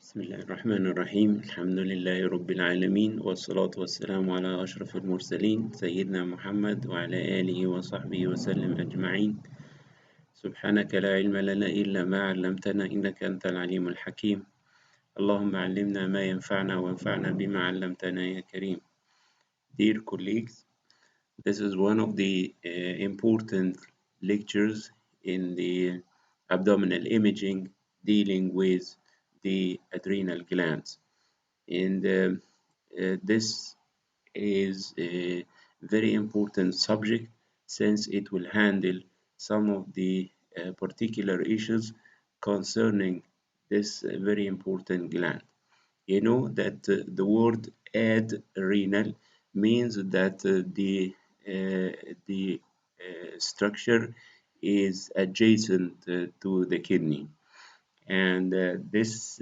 بسم الله الرحمن الرحيم الحمد لله رب العالمين والصلاة والسلام على أشرف المرسلين سيدنا محمد وعلى آله وصحبه وسلم أجمعين. سبحانك لا علم لنا إلا ما علمتنا إنك أنت العليم الحكيم. اللهم علمنا ما ينفعنا وانفعنا بما علمتنا يا كريم. Dear colleagues, this is one of the important lectures in the abdominal imaging dealing with the adrenal glands. And this is a very important subject since it will handle some of the particular issues concerning this very important gland. You know that the word adrenal means that the structure is adjacent to the kidney, and this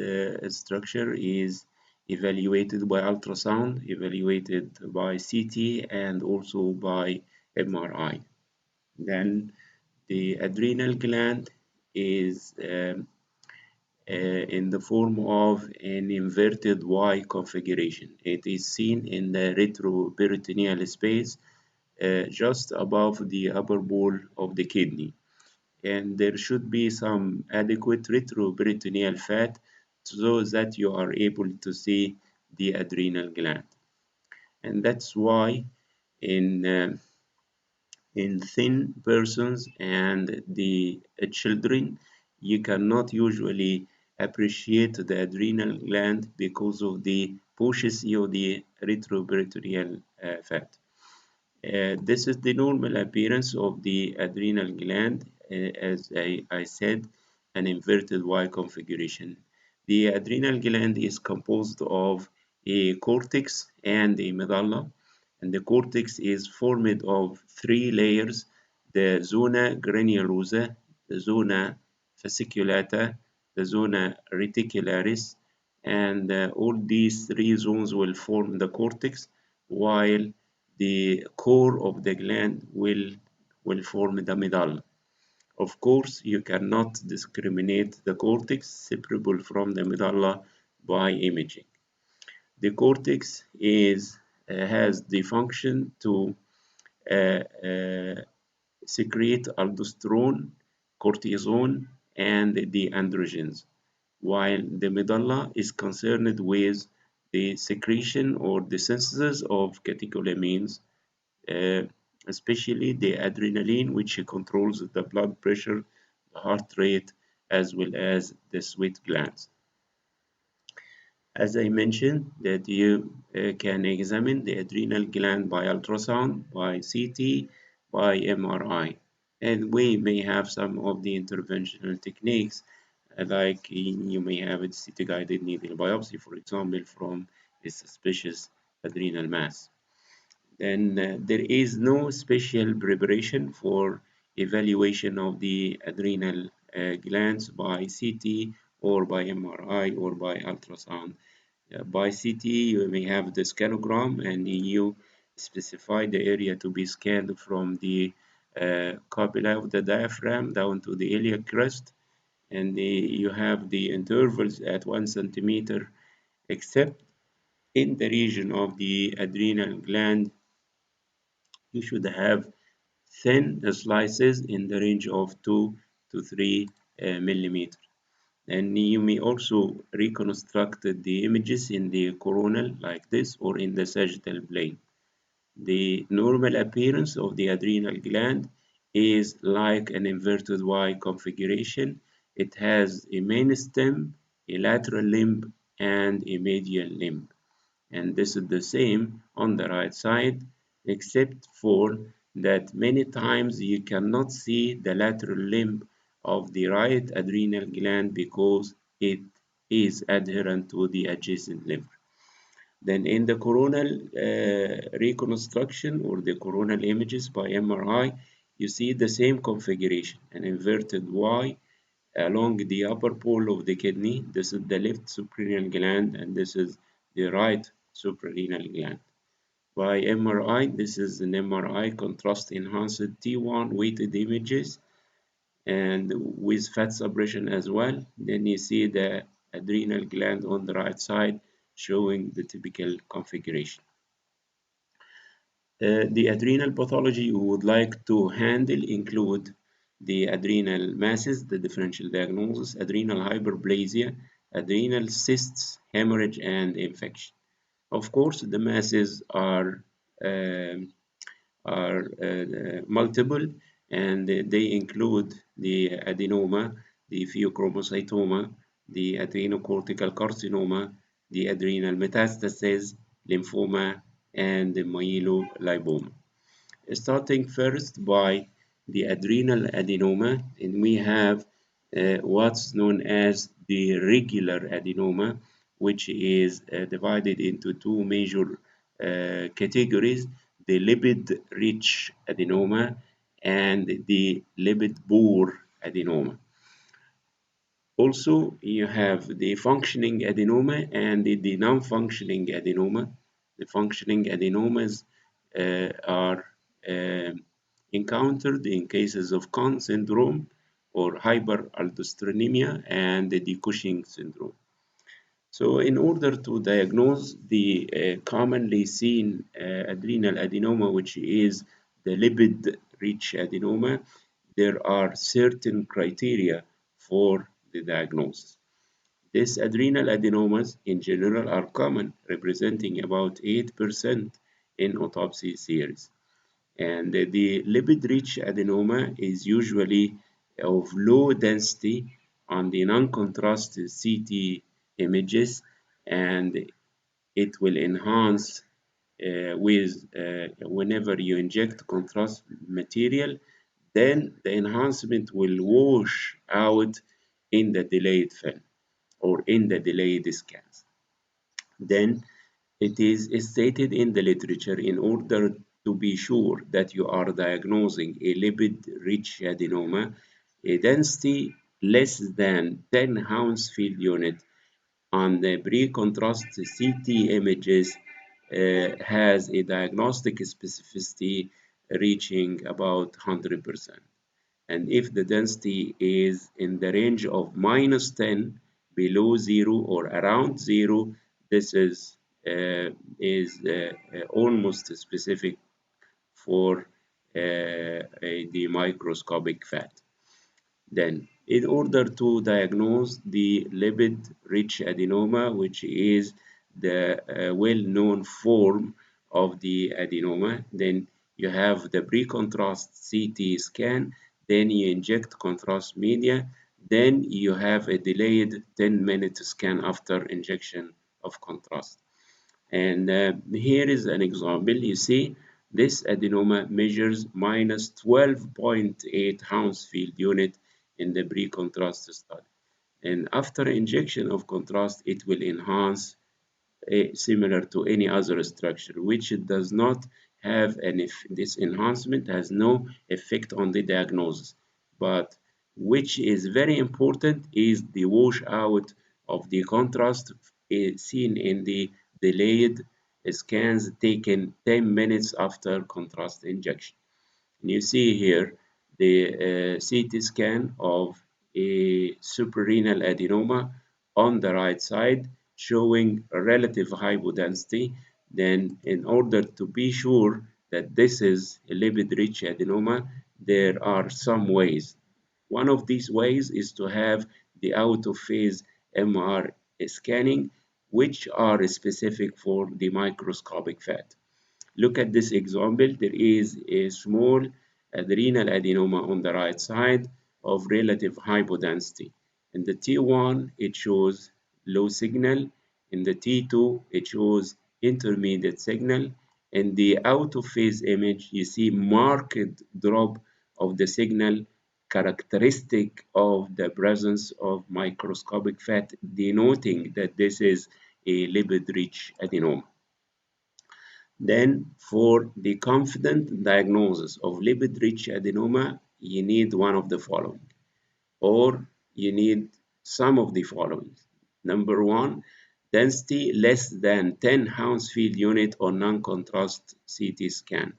structure is evaluated by ultrasound, evaluated by CT, and also by MRI. Then the adrenal gland is in the form of an inverted Y configuration. It is seen in the retroperitoneal space just above the upper wall of the kidney, and there should be some adequate retroperitoneal fat so that you are able to see the adrenal gland. And that's why in thin persons and the children, you cannot usually appreciate the adrenal gland because of the paucity of the retroperitoneal fat. This is the normal appearance of the adrenal gland, as I said, an inverted Y configuration. The adrenal gland is composed of a cortex and a medulla, and the cortex is formed of three layers: the zona granulosa, the zona fasciculata, the zona reticularis, and all these three zones will form the cortex, while the core of the gland will form the medulla. Of course, you cannot discriminate the cortex separable from the medulla by imaging. The cortex has the function to uh, uh, secrete aldosterone, cortisone, and the androgens, while the medulla is concerned with the secretion or the synthesis of catecholamines, uh, especially the adrenaline, which controls the blood pressure, the heart rate, as well as the sweat glands. As I mentioned, that you can examine the adrenal gland by ultrasound, by CT, by MRI, and we may have some of the interventional techniques, like you may have a CT-guided needle biopsy, for example, from a suspicious adrenal mass. Then there is no special preparation for evaluation of the adrenal glands by CT or by MRI or by ultrasound. By CT, you may have the scanogram, and you specify the area to be scanned from the copula of the diaphragm down to the iliac crest, and you have the intervals at 1 centimeter, except in the region of the adrenal gland you should have thin slices in the range of 2 to 3 millimeters. And you may also reconstruct the images in the coronal like this or in the sagittal plane. The normal appearance of the adrenal gland is like an inverted Y configuration. It has a main stem, a lateral limb, and a medial limb. And this is the same on the right side, except for that many times you cannot see the lateral limb of the right adrenal gland because it is adherent to the adjacent limb. Then in the coronal reconstruction or the coronal images by MRI, you see the same configuration, an inverted Y along the upper pole of the kidney. This is the left suprarenal gland, and this is the right suprarenal gland. By MRI, this is an MRI contrast enhanced T1 weighted images and with fat suppression as well. Then you see the adrenal gland on the right side, showing the typical configuration. The adrenal pathology we would like to handle include the adrenal masses, the differential diagnosis, adrenal hyperplasia, adrenal cysts, hemorrhage, and infection. Of course, the masses um, are multiple, and they include the adenoma, the pheochromocytoma, the adrenocortical carcinoma, the adrenal metastases, lymphoma, and the myelolipoma. Starting first by the adrenal adenoma, and we have what's known as the regular adenoma, which is divided into two major categories: the lipid-rich adenoma and the lipid-poor adenoma. Also, you have the functioning adenoma and the non-functioning adenoma. The functioning adenomas are uh, encountered in cases of Conn syndrome or hyperaldosteronemia and the Cushing syndrome. So in order to diagnose the commonly seen adrenal adenoma, which is the lipid-rich adenoma, there are certain criteria for the diagnosis. These adrenal adenomas in general are common, representing about 8% in autopsy series. And the lipid-rich adenoma is usually of low density on the non-contrast CT images, and it will enhance whenever you inject contrast material, then the enhancement will wash out in the delayed film or in the delayed scans. Then it is stated in the literature, in order to be sure that you are diagnosing a lipid-rich adenoma, a density less than 10 Hounsfield unit on the pre-contrast CT images has a diagnostic specificity reaching about 100%. And if the density is in the range of -10, below 0 or around 0, this is almost specific for the microscopic fat. Then, in order to diagnose the lipid-rich adenoma, which is the well-known form of the adenoma, then you have the pre-contrast CT scan, then you inject contrast media, then you have a delayed 10-minute scan after injection of contrast. And here is an example. You see, this adenoma measures minus 12.8 Hounsfield unit in the pre-contrast study. And after injection of contrast, it will enhance similar to any other structure, which it does not have this enhancement has no effect on the diagnosis. But which is very important is the washout of the contrast seen in the delayed scans taken 10 minutes after contrast injection. And you see here the CT scan of a suprarenal adenoma on the right side showing a relative hypodensity. Then in order to be sure that this is a lipid-rich adenoma, there are some ways. One of these ways is to have the out-of-phase MR scanning, which are specific for the microscopic fat. Look at this example. There is a small adrenal adenoma on the right side of relative hypodensity. In the T1, it shows low signal. In the T2, it shows intermediate signal. In the out-of-phase image, you see marked drop of the signal characteristic of the presence of microscopic fat, denoting that this is a lipid-rich adenoma. Then for the confident diagnosis of lipid-rich adenoma, you need one of the following, or you need some of the following. Number one, density less than 10 Hounsfield unit on non-contrast CT scan.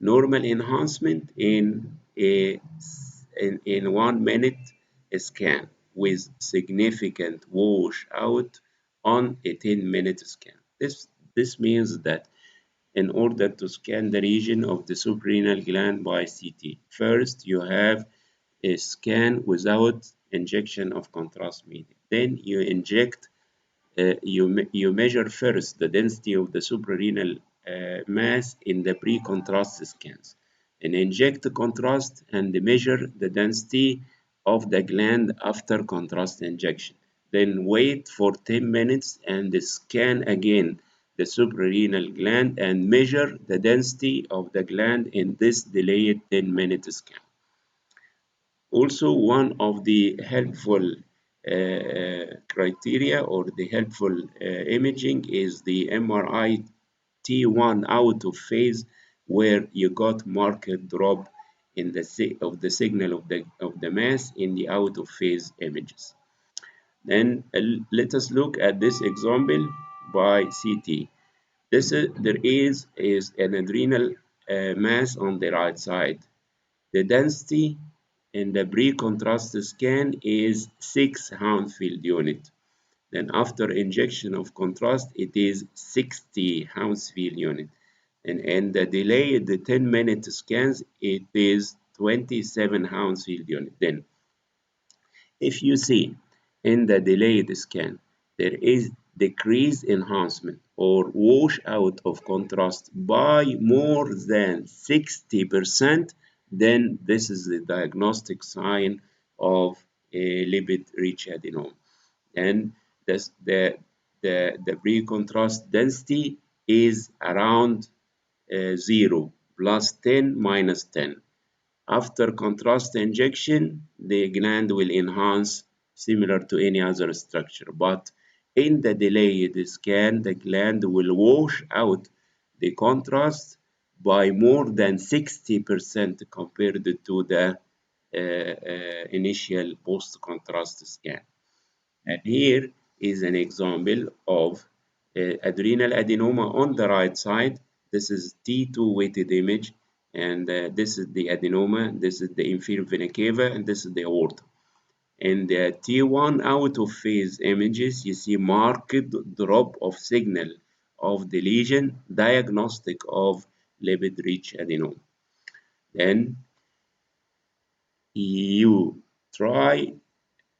Normal enhancement in 1 minute scan. with significant washout on a 10-minute scan. This means that in order to scan the region of the suprarenal gland by CT, first you have a scan without injection of contrast medium. Then you inject you measure first the density of the suprarenal mass in the pre-contrast scans and inject the contrast and measure the density of the gland after contrast injection. Then wait for 10 minutes and scan again the suprarenal gland and measure the density of the gland in this delayed 10-minute scan. Also, one of the helpful criteria or the helpful imaging is the MRI T1 out of phase, where you got marked drop in the signal of the mass in the out of phase images. Then let us look at this example by CT. There is an adrenal mass on the right side. The density in the pre-contrast scan is 6 Hounsfield unit. Then after injection of contrast, it is 60 Hounsfield unit. And in the delayed 10-minute scans, it is 27 Hounsfield unit. Then if you see in the delayed scan, there is decreased enhancement or washout of contrast by more than 60%, then this is the diagnostic sign of a lipid-rich adenoma. And the pre-contrast density is around 0, plus 10, minus 10. After contrast injection, the gland will enhance similar to any other structure, but in the delayed scan, the gland will wash out the contrast by more than 60% compared to the initial post-contrast scan. And here is an example of adrenal adenoma on the right side. This is T2 weighted image, and this is the adenoma, this is the inferior vena cava, and this is the aorta. In the T1 out of phase images, you see marked drop of signal of the lesion, diagnostic of lipid-rich adenoma. Then you try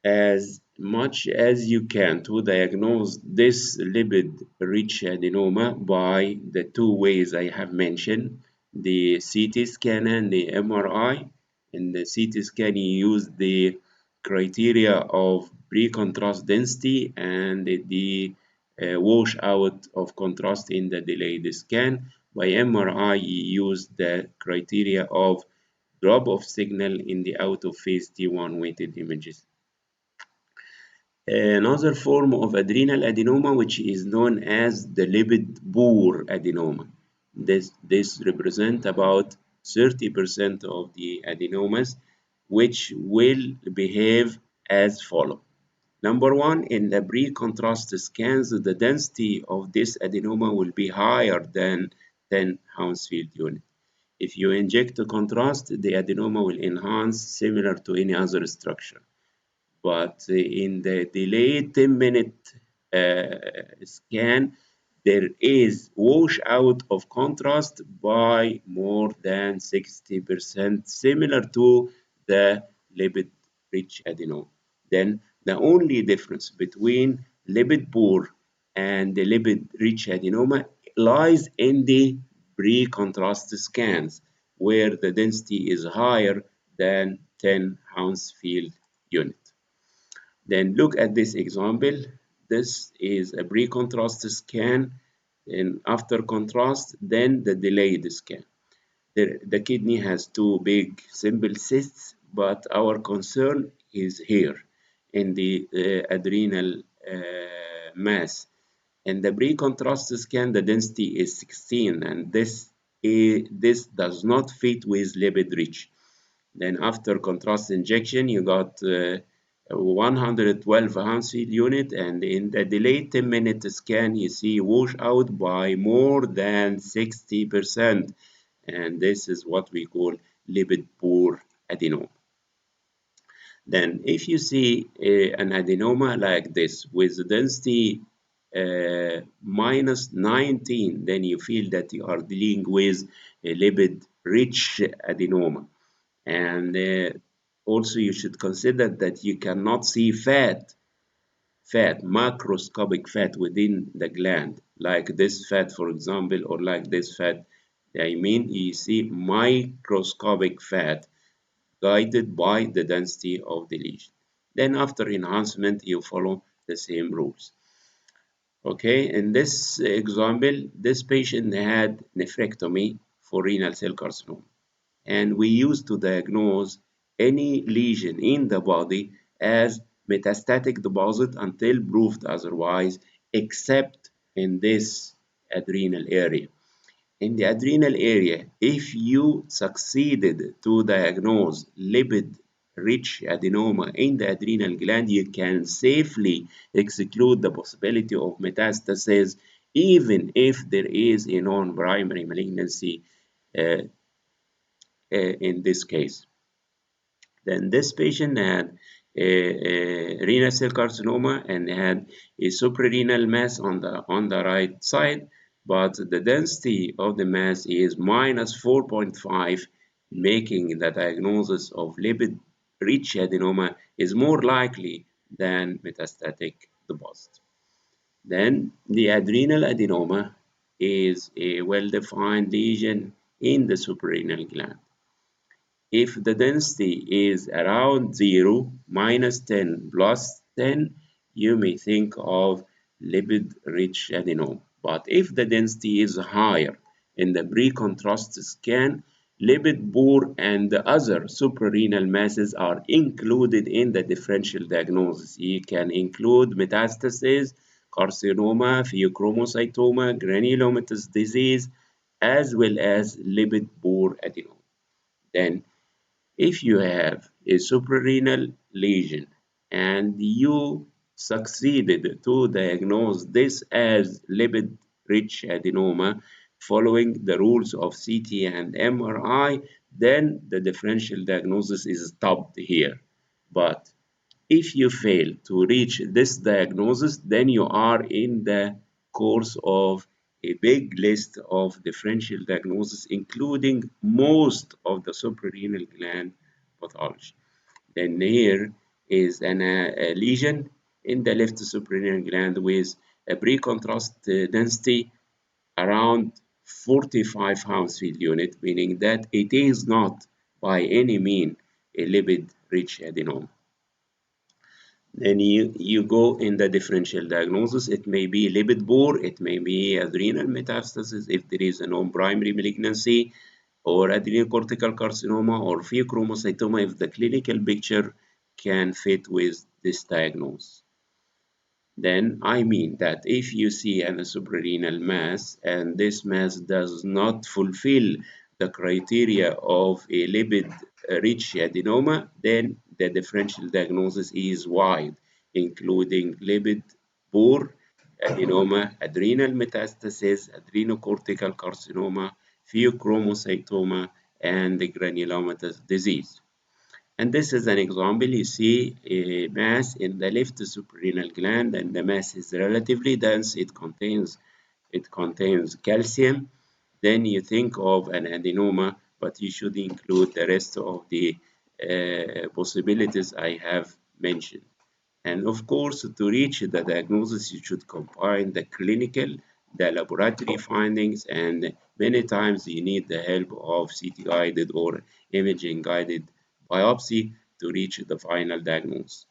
as much as you can to diagnose this lipid-rich adenoma by the two ways I have mentioned, the CT scan and the MRI. In the CT scan, you use the criteria of pre-contrast density and the washout of contrast in the delayed scan. By MRI, you use the criteria of drop of signal in the out of phase T1 weighted images. Another form of adrenal adenoma, which is known as the lipid-poor adenoma. This represents about 30% of the adenomas, which will behave as follows. Number one, in the pre-contrast scans, the density of this adenoma will be higher than 10 Hounsfield unit. If you inject a contrast, the adenoma will enhance similar to any other structure. But in the delayed 10-minute scan, there is washout of contrast by more than 60%, similar to the lipid-rich adenoma. Then the only difference between lipid-poor and the lipid-rich adenoma lies in the pre-contrast scans, where the density is higher than 10 Hounsfield unit. Then look at this example. This is a pre-contrast scan, and after contrast, then the delayed scan. The kidney has two big simple cysts, but our concern is here in the adrenal mass. In the pre-contrast scan, the density is 16, and this does not fit with lipid-rich. Then after contrast injection, you got 112 Hounsfield unit, and in the delayed 10-minute scan, you see washout by more than 60%. And this is what we call lipid-poor adenoma. Then if you see an adenoma like this with the density minus 19, then you feel that you are dealing with a lipid-rich adenoma. And also you should consider that you cannot see macroscopic fat within the gland, like this fat, for example, or like this fat. I mean, you see microscopic fat guided by the density of the lesion. Then after enhancement, you follow the same rules. Okay, in this example, this patient had nephrectomy for renal cell carcinoma, and we used to diagnose any lesion in the body as metastatic deposit until proved otherwise, except in this adrenal area. In the adrenal area, if you succeeded to diagnose lipid-rich adenoma in the adrenal gland, you can safely exclude the possibility of metastasis, even if there is a non-primary malignancy uh, in this case. Then this patient had a renal cell carcinoma and had a suprarenal mass on the right side, but the density of the mass is minus 4.5, making the diagnosis of lipid-rich adenoma is more likely than metastatic deposit. Then the adrenal adenoma is a well-defined lesion in the suprarenal gland. If the density is around 0, minus 10, plus 10, you may think of lipid-rich adenoma. But if the density is higher in the pre-contrast scan, lipid poor and the other suprarenal masses are included in the differential diagnosis. You can include metastasis, carcinoma, pheochromocytoma, granulomatous disease, as well as lipid poor adenoma. Then if you have a suprarenal lesion and you succeeded to diagnose this as lipid-rich adenoma following the rules of CT and MRI, then the differential diagnosis is stopped here. But if you fail to reach this diagnosis, then you are in the course of a big list of differential diagnosis, including most of the suprarenal gland pathology. Then here is a lesion in the left suprarenal gland with a pre-contrast density around 45 Hounsfield unit, meaning that it is not by any mean a lipid-rich adenoma. Then you go in the differential diagnosis. It may be lipid poor, it may be adrenal metastasis if there is a non-primary malignancy, or adrenocortical carcinoma, or pheochromocytoma if the clinical picture can fit with this diagnosis. Then I mean that if you see an suprarenal mass and this mass does not fulfill the criteria of a lipid-rich adenoma, then the differential diagnosis is wide, including lipid-poor adenoma, adrenal metastasis, adrenocortical carcinoma, pheochromocytoma, and granulomatous disease. And this is an example. You see a mass in the left suprarenal gland, and the mass is relatively dense. It contains calcium. Then you think of an adenoma, but you should include the rest of the possibilities I have mentioned. And of course, to reach the diagnosis, you should combine the clinical, the laboratory findings, and many times you need the help of CT guided or imaging guided biopsy to reach the final diagnosis.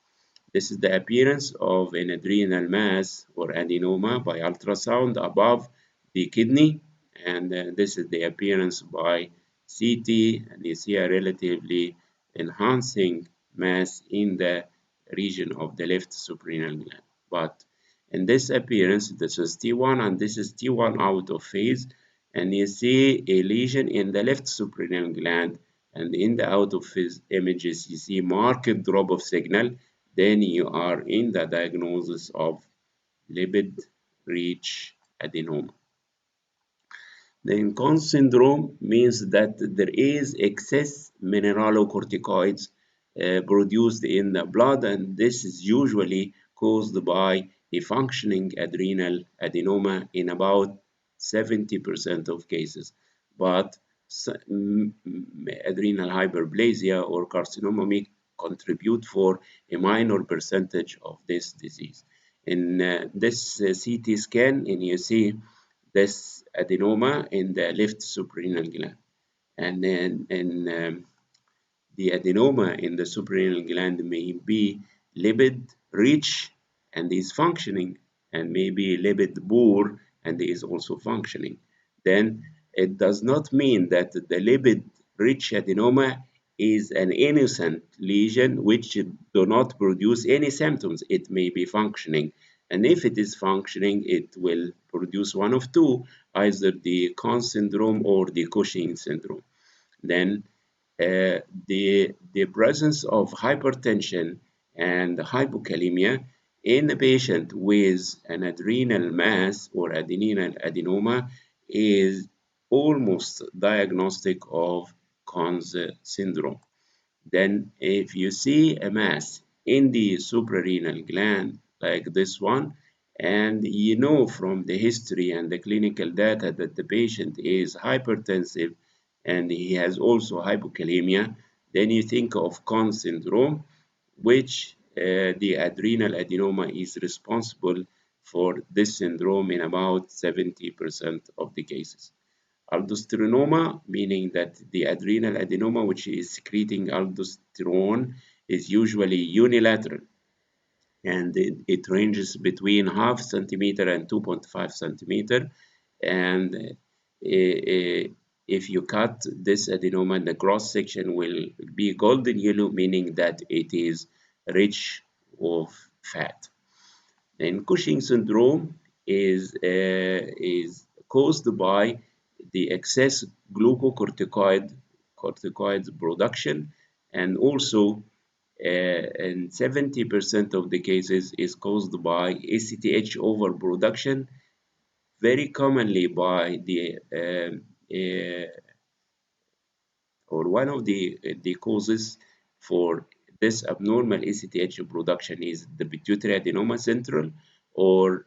This is the appearance of an adrenal mass or adenoma by ultrasound above the kidney, and this is the appearance by CT, and you see a relatively enhancing mass in the region of the left suprarenal gland. But in this appearance, this is T1 and this is T1 out of phase, and you see a lesion in the left suprarenal gland, and in the out of phase images, you see marked drop of signal. Then you are in the diagnosis of lipid-rich adenoma. The Inconn syndrome means that there is excess mineralocorticoids produced in the blood, and this is usually caused by a functioning adrenal adenoma in about 70% of cases. But adrenal hyperplasia or carcinoma may contribute for a minor percentage of this disease. In this CT scan, and you see this adenoma in the left suprarenal gland, and then the adenoma in the suprarenal gland may be lipid rich and is functioning, and maybe lipid poor and is also functioning. Then it does not mean that the lipid rich adenoma is an innocent lesion which do not produce any symptoms. It may be functioning. And if it is functioning, it will produce one of two, either the Conn syndrome or the Cushing syndrome. Then the presence of hypertension and hypokalemia in a patient with an adrenal mass or adrenal adenoma is almost diagnostic of Conn's syndrome. Then if you see a mass in the suprarenal gland like this one, and you know from the history and the clinical data that the patient is hypertensive and he has also hypokalemia, then you think of Conn syndrome, which the adrenal adenoma is responsible for this syndrome in about 70% of the cases. Aldosteronoma, meaning that the adrenal adenoma, which is secreting aldosterone, is usually unilateral, and it ranges between half centimeter and 2.5 centimeter. And if you cut this adenoma, the cross section will be golden yellow, meaning that it is rich of fat. Then Cushing syndrome is caused by the excess corticoid production, and also in 70% of the cases is caused by ACTH overproduction, very commonly by or one of the causes for this abnormal ACTH production is the pituitary adenoma central or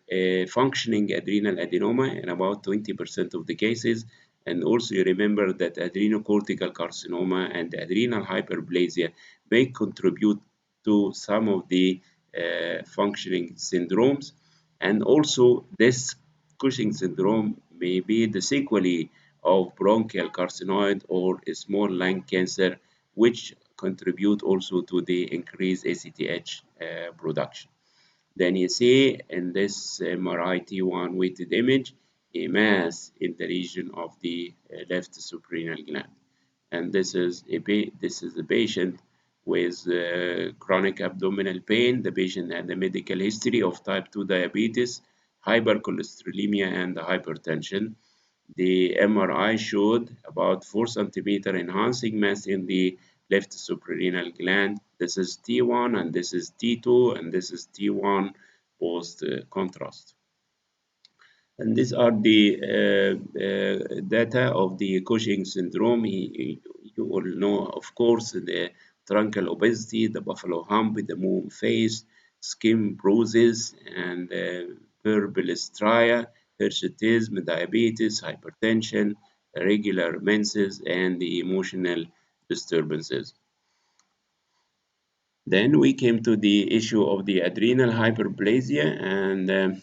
functioning adrenal adenoma in about 20% of the cases. And also you remember that adrenocortical carcinoma and adrenal hyperplasia may contribute to some of the functioning syndromes. And also this Cushing syndrome may be the sequelae of bronchial carcinoid or small lung cancer, which contribute also to the increased ACTH production. Then you see in this MRI T1 weighted image a mass in the region of the left suprarenal gland, and this is a patient with chronic abdominal pain. The patient had a medical history of type 2 diabetes, hypercholesterolemia, and hypertension. The MRI showed about 4 centimeter enhancing mass in the left suprarenal gland. This is T1 and this is T2 and this is T1 post contrast. And these are the data of the Cushing syndrome. You all know, of course, the truncal obesity, the buffalo hump, the moon face, skin bruises, and purple stria, hirsutism, diabetes, hypertension, irregular menses, and the emotional disturbances. Then we came to the issue of the adrenal hyperplasia, and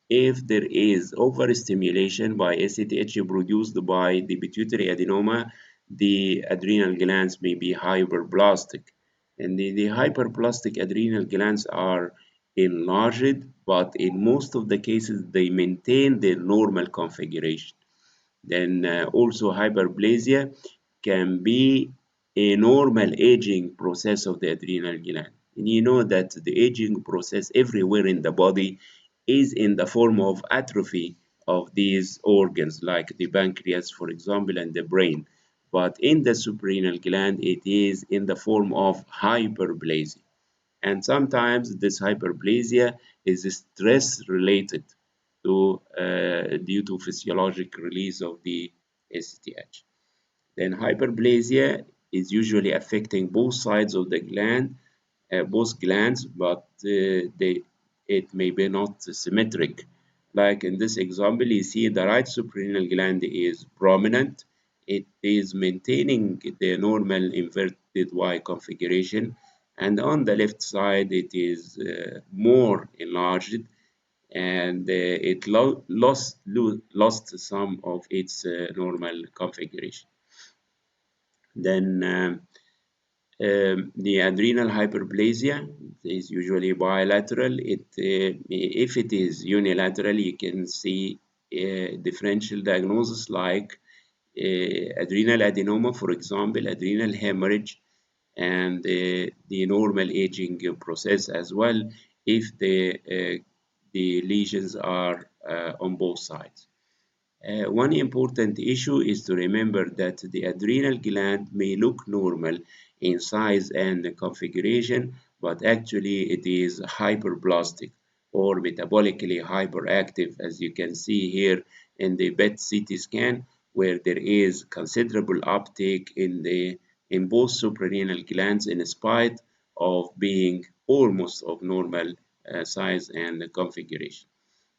if there is overstimulation by ACTH produced by the pituitary adenoma, the adrenal glands may be hyperplastic. And the hyperplastic adrenal glands are enlarged, but in most of the cases, they maintain their normal configuration. Then also hyperplasia can be a normal aging process of the adrenal gland. And you know that the aging process everywhere in the body is in the form of atrophy of these organs, like the pancreas, for example, and the brain. But in the suprarenal gland, it is in the form of hyperplasia. And sometimes this hyperplasia is stress related due to physiologic release of the ACTH. Then hyperplasia is usually affecting both sides of the gland, both glands, but it may be not symmetric. Like in this example, you see the right suprarenal gland is prominent. It is maintaining the normal inverted Y configuration, and on the left side, it is more enlarged, and it lost some of its normal configuration. Then the adrenal hyperplasia is usually bilateral. If it is unilateral, you can see differential diagnosis like adrenal adenoma, for example, adrenal hemorrhage, and the normal aging process as well if the lesions are on both sides. One important issue is to remember that the adrenal gland may look normal in size and configuration, but actually it is hyperplastic or metabolically hyperactive, as you can see here in the PET CT scan, where there is considerable uptake in both suprarenal glands in spite of being almost of normal size and configuration.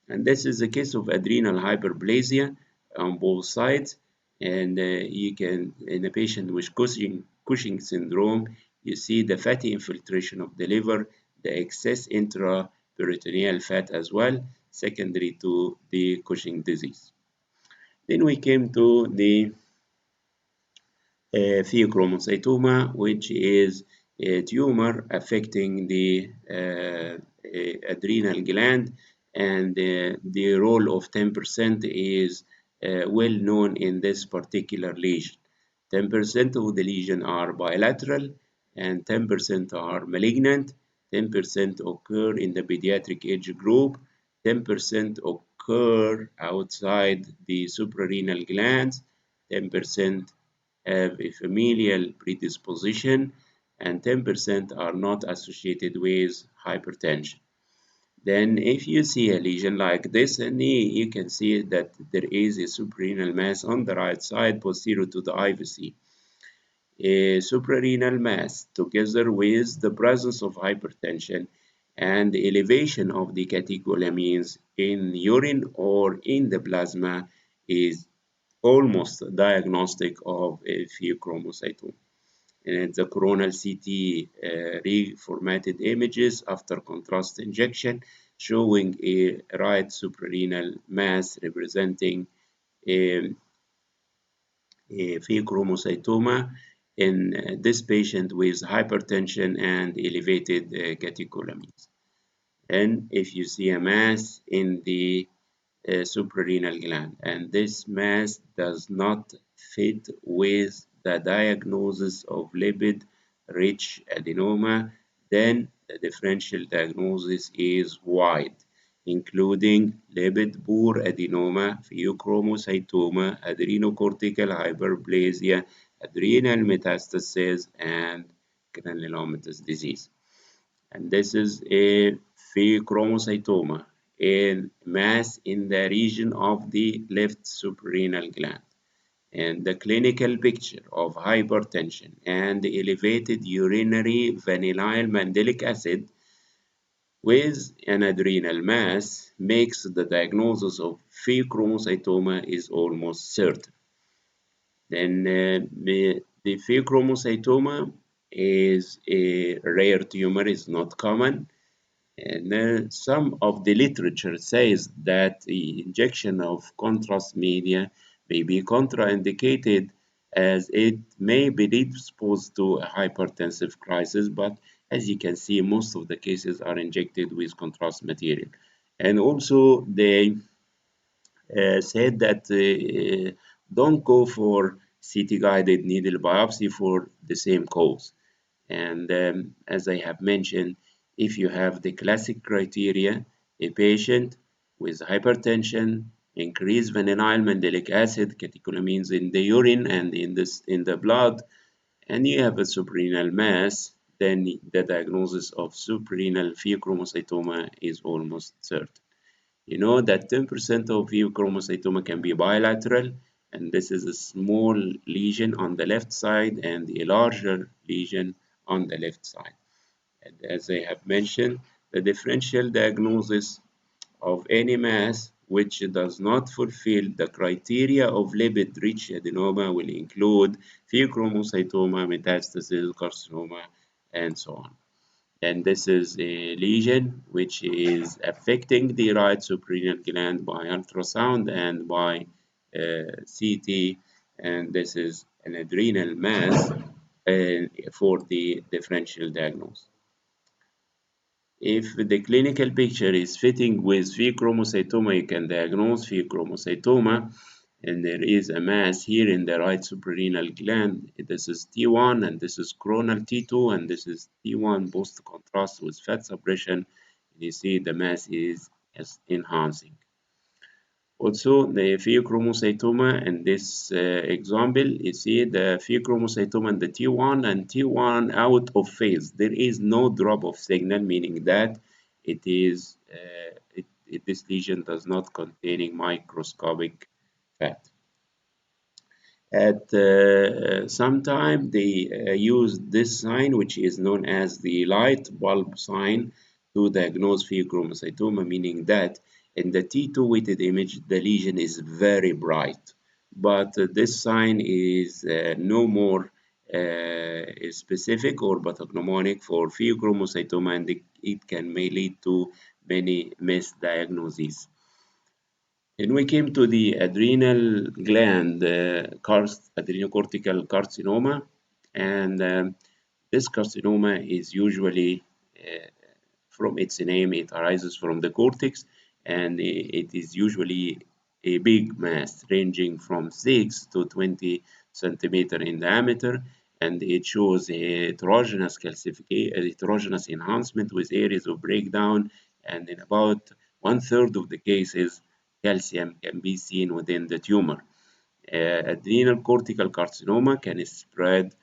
And this is the case of adrenal hyperplasia on both sides. And you can, in a patient with Cushing syndrome, you see the fatty infiltration of the liver, the excess intraperitoneal fat as well, secondary to the Cushing disease. Then we came to the pheochromocytoma, which is a tumor affecting the adrenal gland, and the role of 10% is well known in this particular lesion. 10% of the lesion are bilateral, and 10% are malignant. 10% occur in the pediatric age group. 10% occur outside the suprarenal glands. 10% have a familial predisposition, and 10% are not associated with hypertension. Then if you see a lesion like this, and you can see that there is a suprarenal mass on the right side posterior to the IVC. A suprarenal mass together with the presence of hypertension and the elevation of the catecholamines in urine or in the plasma is almost diagnostic of a pheochromocytoma. And the coronal CT reformatted images after contrast injection showing a right suprarenal mass representing a, a pheochromocytoma in this patient with hypertension and elevated catecholamines. And if you see a mass in the suprarenal gland, and this mass does not fit with the diagnosis of lipid-rich adenoma, then the differential diagnosis is wide, including lipid-poor adenoma, pheochromocytoma, adrenocortical hyperplasia, adrenal metastasis, and granulomatous disease. And this is a pheochromocytoma, a mass in the region of the left suprarenal gland. And the clinical picture of hypertension and elevated urinary vanillyl mandelic acid with an adrenal mass makes the diagnosis of pheochromocytoma is almost certain. Then the pheochromocytoma is a rare tumor, is not common. And some of the literature says that the injection of contrast media may be contraindicated as it may be predisposed to a hypertensive crisis, but as you can see, most of the cases are injected with contrast material. And also, they said that don't go for CT-guided needle biopsy for the same cause. And as I have mentioned, if you have the classic criteria, a patient with hypertension, increased vanillyl mandelic acid, catecholamines in the urine and in the blood, and you have a suprarenal mass, then the diagnosis of suprarenal pheochromocytoma is almost certain. You know that 10% of pheochromocytoma can be bilateral, and this is a small lesion on the left side and a larger lesion on the left side. And as I have mentioned, the differential diagnosis of any mass which does not fulfill the criteria of lipid-rich adenoma will include pheochromocytoma, metastasis, carcinoma, and so on. And this is a lesion which is affecting the right suprarenal gland by ultrasound and by CT, and this is an adrenal mass for the differential diagnosis. If the clinical picture is fitting with pheochromocytoma, you can diagnose pheochromocytoma, and there is a mass here in the right suprarenal gland. This is T1, and this is coronal T2, and this is T1 post contrast with fat suppression. You see the mass is enhancing. Also, the pheochromocytoma in this example, you see the pheochromocytoma in the T1 and T1 out of phase. There is no drop of signal, meaning that this lesion does not contain microscopic fat. At some time, they use this sign, which is known as the light bulb sign, to diagnose pheochromocytoma, meaning that in the T2 weighted image, the lesion is very bright. But this sign is no more specific or pathognomonic for pheochromocytoma, and it may lead to many misdiagnoses. Then we came to the adrenal gland, adrenocortical carcinoma, and this carcinoma is usually, from its name, it arises from the cortex, and it is usually a big mass ranging from 6 to 20 centimeter in diameter, and it shows a heterogeneous enhancement with areas of breakdown, and in about 1/3 of the cases, calcium can be seen within the tumor. Adrenal cortical carcinoma can spread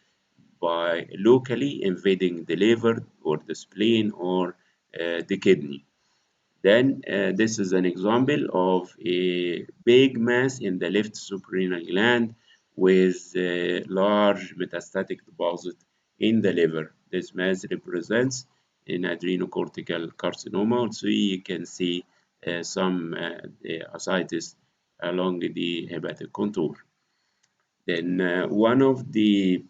by locally invading the liver or the spleen or the kidney. Then this is an example of a big mass in the left suprarenal gland with a large metastatic deposit in the liver. This mass represents an adrenocortical carcinoma. Also, you can see some ascites along the hepatic contour. Then one of the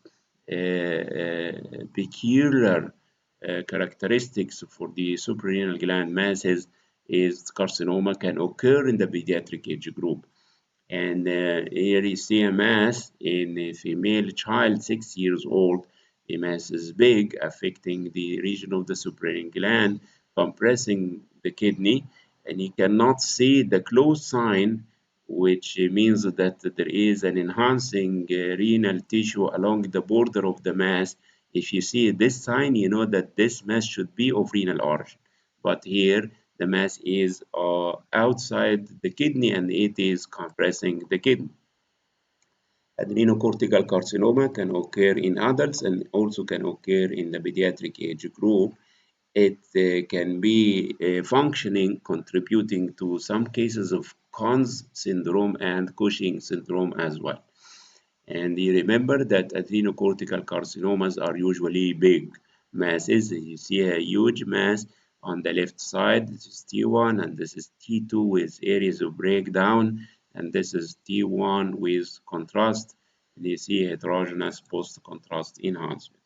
peculiar characteristics for the suprarenal gland masses is carcinoma can occur in the pediatric age group. And here you see a mass in a female child, 6 years old. The mass is big, affecting the region of the suprarenal gland, compressing the kidney, and you cannot see the close sign, which means that there is an enhancing renal tissue along the border of the mass. If you see this sign, you know that this mass should be of renal origin. But here, the mass is outside the kidney and it is compressing the kidney. Adrenocortical carcinoma can occur in adults and also can occur in the pediatric age group. It can be functioning, contributing to some cases of Conn's syndrome and Cushing syndrome as well. And you remember that adrenocortical carcinomas are usually big masses. You see a huge mass on the left side. This is T1 and this is T2 with areas of breakdown. And this is T1 with contrast. And you see heterogeneous post-contrast enhancement.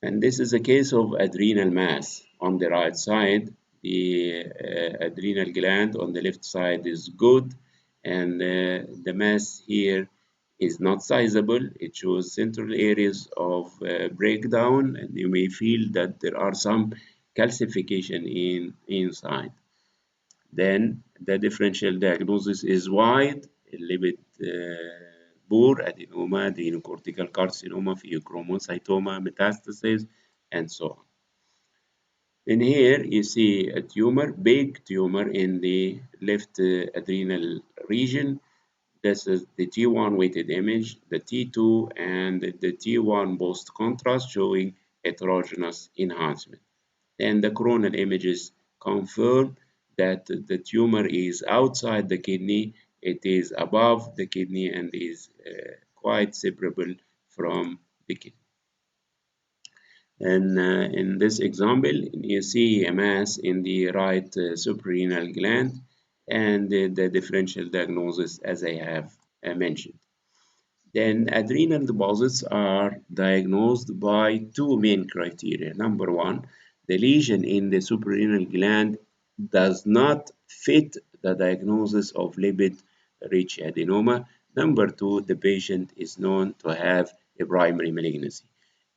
And this is a case of adrenal mass. On the right side, the adrenal gland on the left side is good, and the mass here is not sizable. It shows central areas of breakdown, and you may feel that there are some calcification inside. Then the differential diagnosis is wide, lipid poor adenoma, adrenocortical carcinoma, pheochromocytoma, metastasis, and so on. In here, you see a tumor, big tumor in the left adrenal region. This is the T1 weighted image, the T2, and the T1 post contrast showing heterogeneous enhancement. And the coronal images confirm that the tumor is outside the kidney It is above the kidney and is quite separable from the kidney. And in this example, you see a mass in the right suprarenal gland and the differential diagnosis as I have mentioned. Then adrenal deposits are diagnosed by two main criteria. Number one, the lesion in the suprarenal gland does not fit the diagnosis of lipid-rich adenoma. Number two, the patient is known to have a primary malignancy.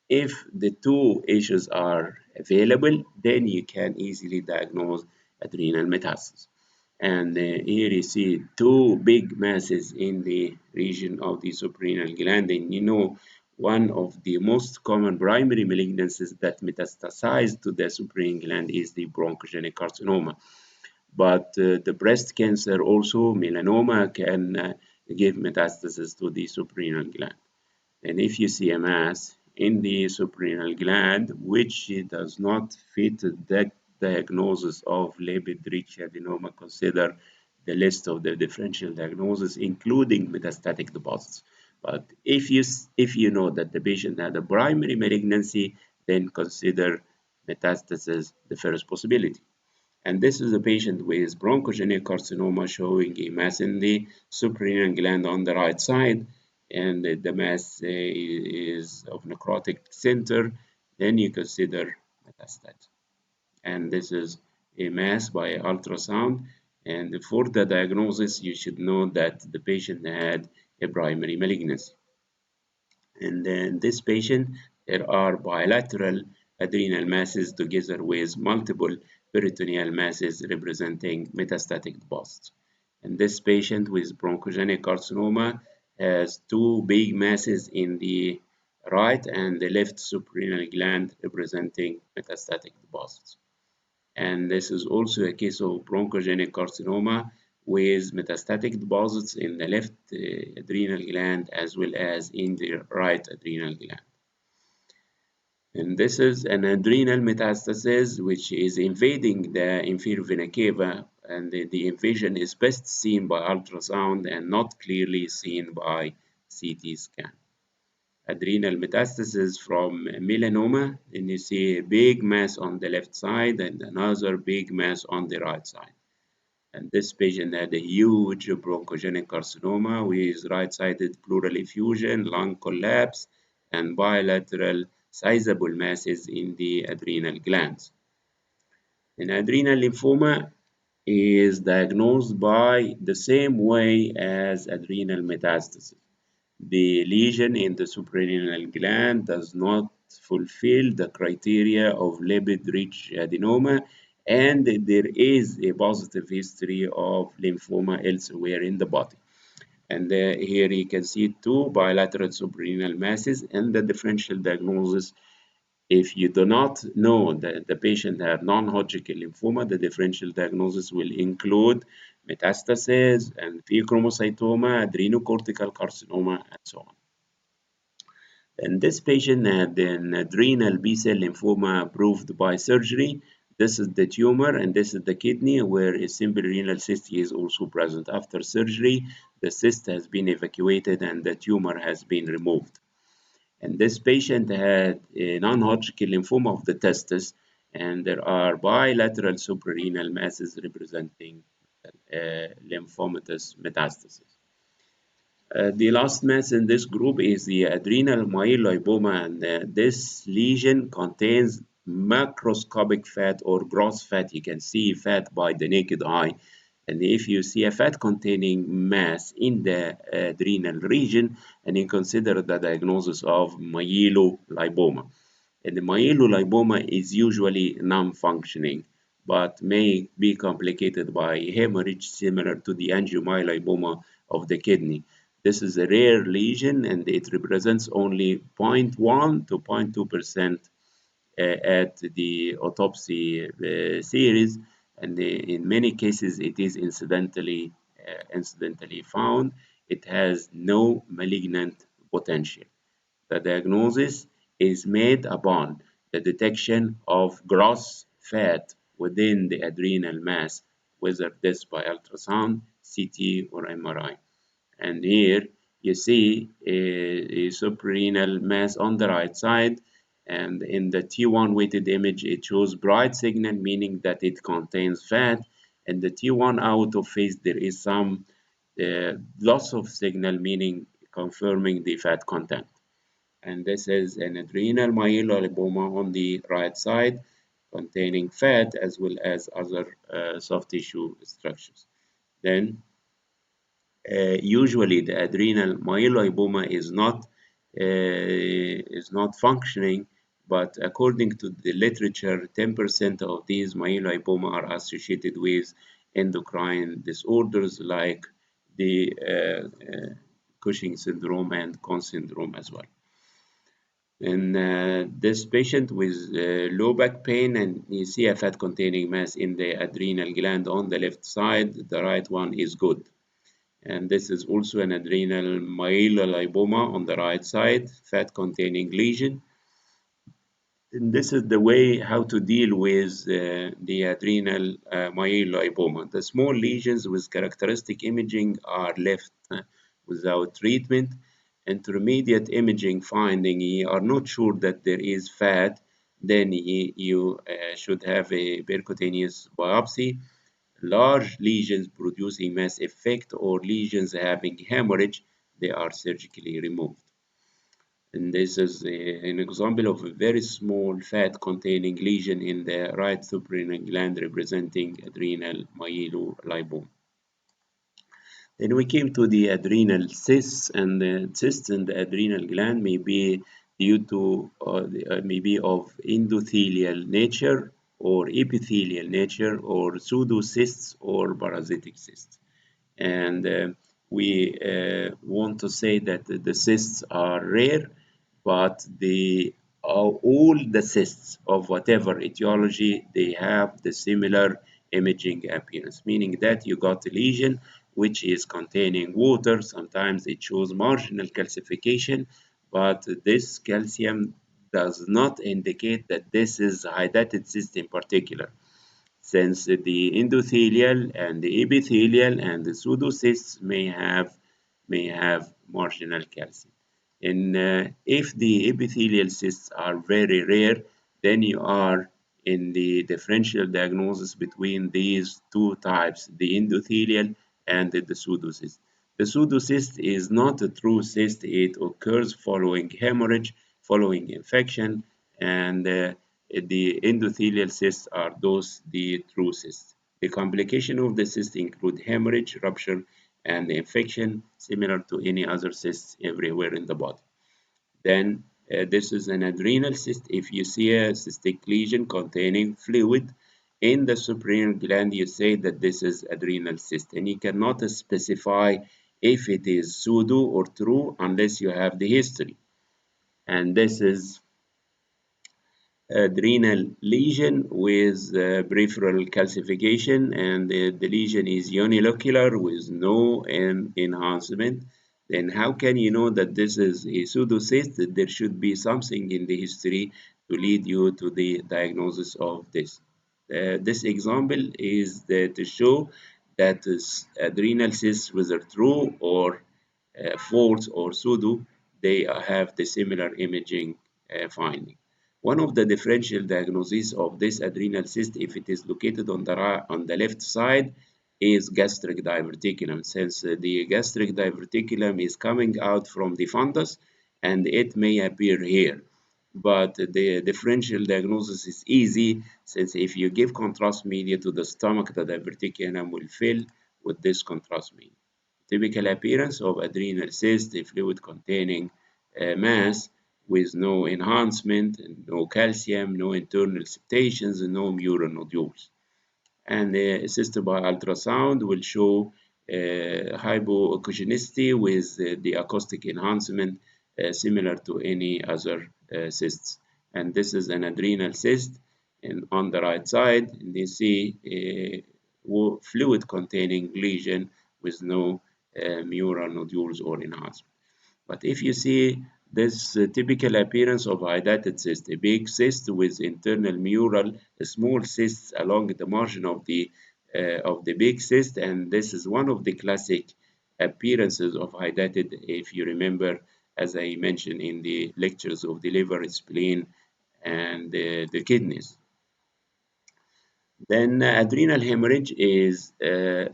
If the two issues are available, then you can easily diagnose adrenal metastasis. And here you see two big masses in the region of the suprarenal gland. And you know, one of the most common primary malignancies that metastasize to the suprarenal gland is the bronchogenic carcinoma. But the breast cancer, also melanoma, can give metastasis to the suprarenal gland. And if you see a mass in the suprarenal gland which does not fit the diagnosis of lipid-rich adenoma, consider the list of the differential diagnosis, including metastatic deposits. But if you know that the patient had a primary malignancy, then consider metastasis the first possibility. And this is a patient with bronchogenic carcinoma showing a mass in the suprarenal gland on the right side, and the mass is of necrotic center. Then you consider metastasis. And this is a mass by ultrasound. And for the diagnosis, you should know that the patient had a primary malignancy. And in this patient, there are bilateral adrenal masses together with multiple peritoneal masses representing metastatic deposits. And this patient with bronchogenic carcinoma has two big masses in the right and the left suprarenal gland representing metastatic deposits. And this is also a case of bronchogenic carcinoma with metastatic deposits in the left adrenal gland as well as in the right adrenal gland. And this is an adrenal metastasis which is invading the inferior vena cava, and the invasion is best seen by ultrasound and not clearly seen by CT scan. Adrenal metastasis from melanoma, and you see a big mass on the left side and another big mass on the right side. And this patient had a huge bronchogenic carcinoma with right-sided pleural effusion, lung collapse, and bilateral sizable masses in the adrenal glands. And adrenal lymphoma is diagnosed by the same way as adrenal metastasis. The lesion in the suprarenal gland does not fulfill the criteria of lipid-rich adenoma, and there is a positive history of lymphoma elsewhere in the body. And here you can see two bilateral suprarenal masses and the differential diagnosis. If you do not know that the patient had non-Hodgkin lymphoma, the differential diagnosis will include metastasis and pheochromocytoma, adrenocortical carcinoma, and so on. And this patient had an adrenal B-cell lymphoma approved by surgery. This is the tumor and this is the kidney where a simple renal cyst is also present. After surgery, the cyst has been evacuated and the tumor has been removed. And this patient had a non-Hodgkin lymphoma of the testis, and there are bilateral suprarenal masses representing lymphomatous metastasis. The last mass in this group is the adrenal myelolipoma, and this lesion contains macroscopic fat or gross fat. You can see fat by the naked eye. And if you see a fat containing mass in the adrenal region, and you consider the diagnosis of myelolipoma. And the myelolipoma is usually non-functioning, but may be complicated by hemorrhage similar to the angiomyolipoma of the kidney. This is a rare lesion and it represents only 0.1 to 0.2% at the autopsy series, and in many cases it is incidentally found. It has no malignant potential. The diagnosis is made upon the detection of gross fat within the adrenal mass whether this by ultrasound, CT, or MRI. And here you see a suprarenal mass on the right side, and in the T1 weighted image it shows bright signal, meaning that it contains fat, and the T1 out of phase there is some loss of signal, meaning confirming the fat content. And this is an adrenal myelolipoma on the right side containing fat as well as other soft tissue structures. Then usually the adrenal myelolipoma is not functioning, but according to the literature, 10% of these myelolipoma are associated with endocrine disorders like the Cushing syndrome and Conn syndrome as well. And this patient with low back pain, and you see a fat containing mass in the adrenal gland on the left side, the right one is good. And this is also an adrenal myelolipoma on the right side, fat containing lesion. And this is the way how to deal with the adrenal myelolipoma. The small lesions with characteristic imaging are left without treatment. Intermediate imaging finding, you are not sure that there is fat, then you should have a percutaneous biopsy. Large lesions producing mass effect or lesions having hemorrhage, they are surgically removed. And this is an example of a very small fat containing lesion in the right suprarenal gland representing adrenal myelolipoma. Then we came to the adrenal cysts, and the cysts in the adrenal gland may be due to maybe of endothelial nature or epithelial nature or pseudocysts or parasitic cysts. And we want to say that the cysts are rare, but all the cysts of whatever etiology, they have the similar imaging appearance, meaning that you got a lesion which is containing water. Sometimes it shows marginal calcification, but this calcium does not indicate that this is hydatid cyst in particular, since the endothelial and the epithelial and the pseudocysts may have marginal calcium. And if the epithelial cysts are very rare, then you are in the differential diagnosis between these two types, the endothelial and the pseudocyst. The pseudocyst is not a true cyst. It occurs following hemorrhage, following infection, and the endothelial cysts are those the true cysts. The complication of the cyst include hemorrhage, rupture, and infection, similar to any other cysts everywhere in the body. Then this is an adrenal cyst. If you see a cystic lesion containing fluid in the suprarenal gland, you say that this is adrenal cyst, and you cannot specify if it is pseudo or true unless you have the history. And this is adrenal lesion with peripheral calcification, and the lesion is unilocular with no enhancement. Then how can you know that this is a pseudocyst? There should be something in the history to lead you to the diagnosis of this. This example is to show that adrenal cysts, whether true or false or pseudo, they have the similar imaging finding. One of the differential diagnoses of this adrenal cyst, if it is located on the left side, is gastric diverticulum, since the gastric diverticulum is coming out from the fundus and it may appear here. But the differential diagnosis is easy, since if you give contrast media to the stomach, the diverticulum will fill with this contrast media. Typical appearance of adrenal cyst, a fluid containing mass with no enhancement, no calcium, no internal septations, and no mural nodules. And assisted by ultrasound will show hypoacuogenicity with the acoustic enhancement similar to any other cysts. And this is an adrenal cyst, and on the right side you see a fluid containing lesion with no mural nodules or enhancement. But if you see this typical appearance of hydatid cyst, a big cyst with internal mural, small cysts along the margin of the of the big cyst, and this is one of the classic appearances of hydatid, if you remember, as I mentioned in the lectures of the liver, spleen, and the kidneys. Then adrenal hemorrhage is the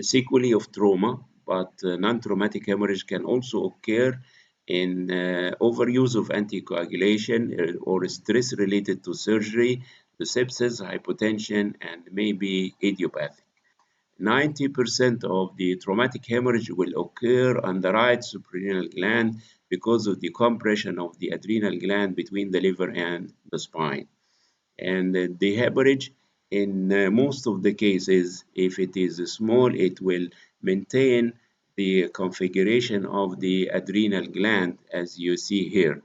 sequelae of trauma, but non-traumatic hemorrhage can also occur in overuse of anticoagulation or stress related to surgery, to sepsis, hypotension, and maybe idiopathic. 90% of the traumatic hemorrhage will occur on the right suprarenal gland because of the compression of the adrenal gland between the liver and the spine. And the hemorrhage, in most of the cases, if it is small, it will maintain the configuration of the adrenal gland as you see here.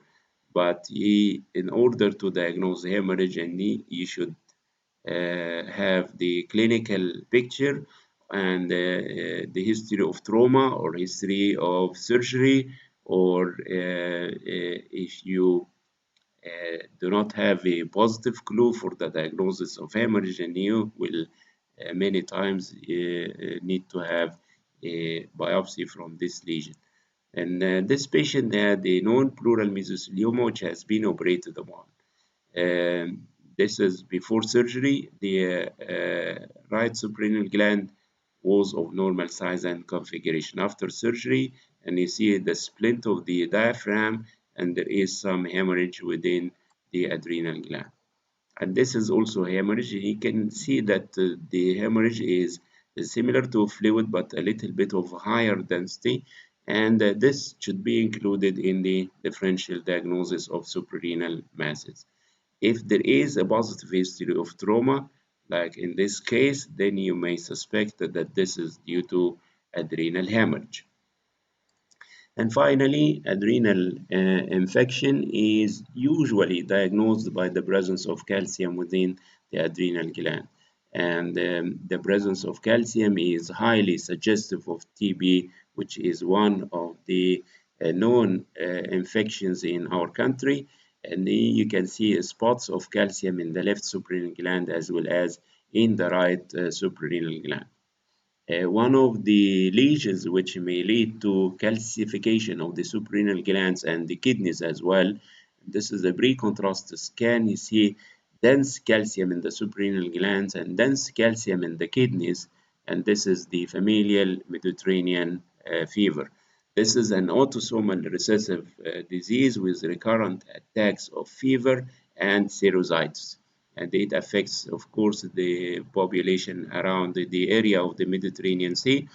But in order to diagnose hemorrhage, and you should have the clinical picture and the history of trauma or history of surgery, or if you do not have a positive clue for the diagnosis of hemorrhage, and you will many times need to have a biopsy from this lesion. And this patient had a non-pleural mesothelioma which has been operated upon. This is before surgery. The right suprarenal gland was of normal size and configuration. After surgery, and you see the splint of the diaphragm, and there is some hemorrhage within the adrenal gland. And this is also hemorrhage. You can see that the hemorrhage is similar to fluid, but a little bit of higher density. And this should be included in the differential diagnosis of suprarenal masses. If there is a positive history of trauma, like in this case, then you may suspect that this is due to adrenal hemorrhage. And finally, adrenal infection is usually diagnosed by the presence of calcium within the adrenal gland. And the presence of calcium is highly suggestive of TB, which is one of the known infections in our country. And you can see spots of calcium in the left suprarenal gland as well as in the right suprarenal gland. One of the lesions which may lead to calcification of the suprarenal glands and the kidneys as well. This is a pre-contrast scan. You see dense calcium in the suprarenal glands and dense calcium in the kidneys, and this is the familial Mediterranean fever. This is an autosomal recessive disease with recurrent attacks of fever and serozytes, and it affects, of course, the population around the area of the Mediterranean Sea.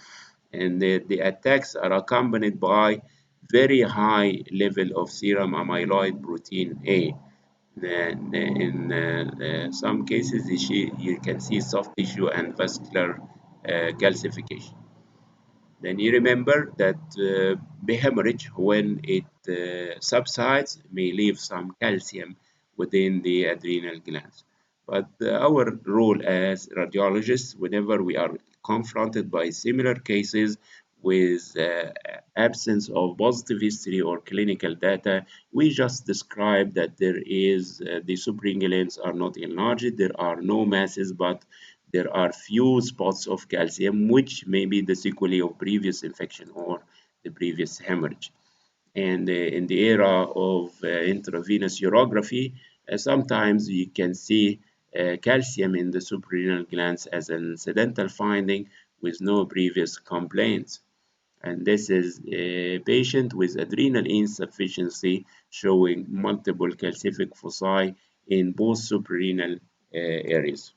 And the attacks are accompanied by very high level of serum amyloid protein A. And in some cases, you can see soft tissue and vascular calcification. Then you remember that the hemorrhage, when it subsides, may leave some calcium within the adrenal glands. But our role as radiologists, whenever we are confronted by similar cases with absence of positive history or clinical data, we just describe that there is the suprarenal glands are not enlarged, there are no masses, but there are few spots of calcium, which may be the sequelae of previous infection or the previous hemorrhage. And in the era of intravenous urography, sometimes you can see calcium in the suprarenal glands as an incidental finding with no previous complaints. And this is a patient with adrenal insufficiency showing multiple calcific foci in both suprarenal areas.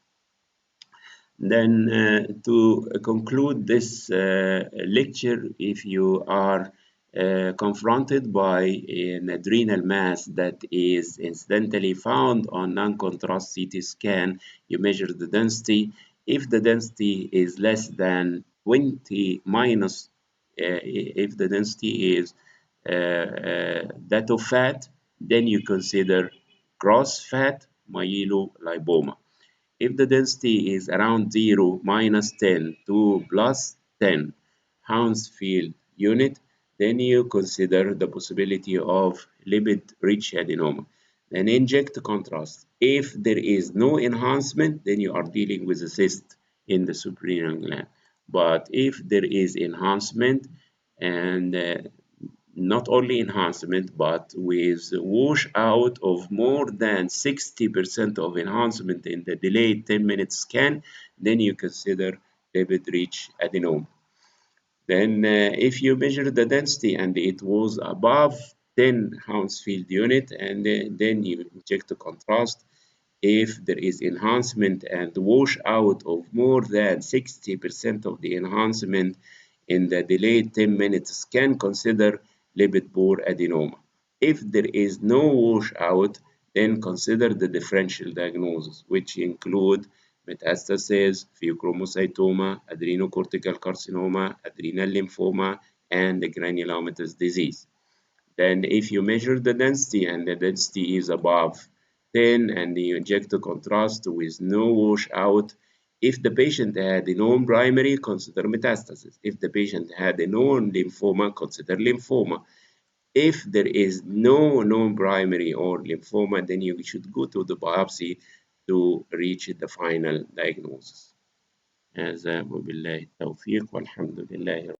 Then to conclude this lecture, if you are confronted by an adrenal mass that is incidentally found on non-contrast CT scan, you measure the density. If the density is less than 20 minus, if the density is that of fat, then you consider gross fat myelolipoma. If the density is around 0, minus 10 to plus 10 Hounsfield unit, then you consider the possibility of lipid-rich adenoma. Then inject contrast. If there is no enhancement, then you are dealing with a cyst in the suprarenal gland. But if there is enhancement and not only enhancement, but with wash out of more than 60% of enhancement in the delayed 10-minute scan, then you consider lipid-rich adenoma. Then, if you measure the density and it was above 10 Hounsfield unit, and then you inject the contrast. If there is enhancement and wash out of more than 60% of the enhancement in the delayed 10 minutes, can consider lipid-poor adenoma. If there is no washout, then consider the differential diagnosis, which include metastasis, pheochromocytoma, adrenocortical carcinoma, adrenal lymphoma, and the granulomatous disease. Then if you measure the density and the density is above 10 and you inject the contrast with no washout, if the patient had a known primary, consider metastasis. If the patient had a known lymphoma, consider lymphoma. If there is no known primary or lymphoma, then you should go to the biopsy to reach the final diagnosis. هذا وبالله التوفيق والحمد لله